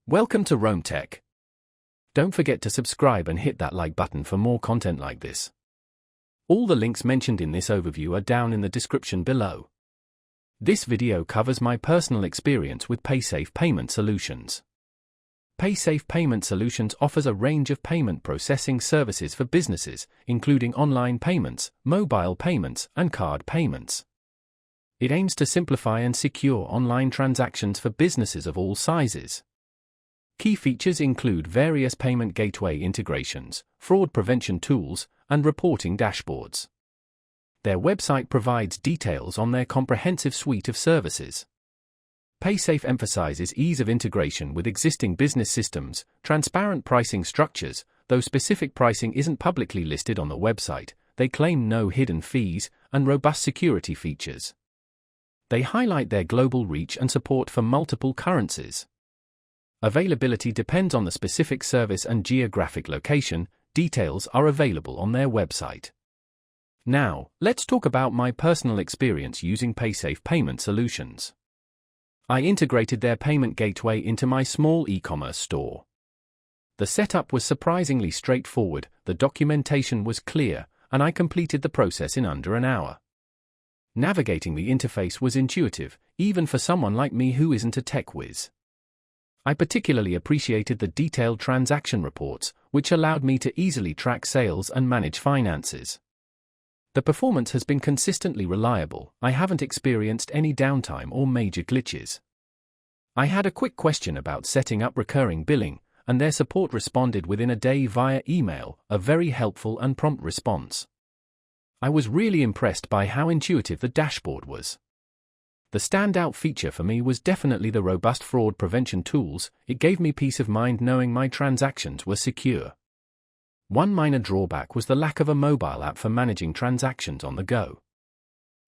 Welcome to Rome Tech. Don't forget to subscribe and hit that like button for more content like this. All the links mentioned in this overview are down in the description below. This video covers my personal experience with Paysafe Payment Solutions. Paysafe Payment Solutions offers a range of payment processing services for businesses, including online payments, mobile payments, and card payments. It aims to simplify and secure online transactions for businesses of all sizes. Key features include various payment gateway integrations, fraud prevention tools, and reporting dashboards. Their website provides details on their comprehensive suite of services. Paysafe emphasizes ease of integration with existing business systems, transparent pricing structures. Though specific pricing isn't publicly listed on the website, they claim no hidden fees, and robust security features. They highlight their global reach and support for multiple currencies. Availability depends on the specific service and geographic location. Details are available on their website. Now, let's talk about my personal experience using Paysafe Payment Solutions. I integrated their payment gateway into my small e-commerce store. The setup was surprisingly straightforward, the documentation was clear, and I completed the process in under an hour. Navigating the interface was intuitive, even for someone like me who isn't a tech whiz. I particularly appreciated the detailed transaction reports, which allowed me to easily track sales and manage finances. The performance has been consistently reliable. I haven't experienced any downtime or major glitches. I had a quick question about setting up recurring billing, and their support responded within a day via email, a very helpful and prompt response. I was really impressed by how intuitive the dashboard was. The standout feature for me was definitely the robust fraud prevention tools. It gave me peace of mind knowing my transactions were secure. One minor drawback was the lack of a mobile app for managing transactions on the go.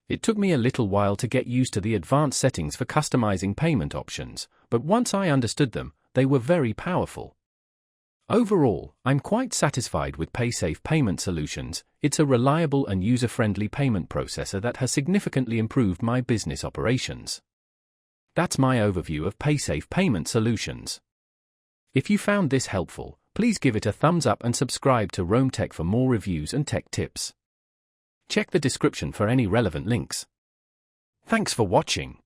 It took me a little while to get used to the advanced settings for customizing payment options, but once I understood them, they were very powerful. Overall, I'm quite satisfied with Paysafe Payment Solutions. It's a reliable and user-friendly payment processor that has significantly improved my business operations. That's my overview of Paysafe Payment Solutions. If you found this helpful, please give it a thumbs up and subscribe to Rome Tech for more reviews and tech tips. Check the description for any relevant links. Thanks for watching.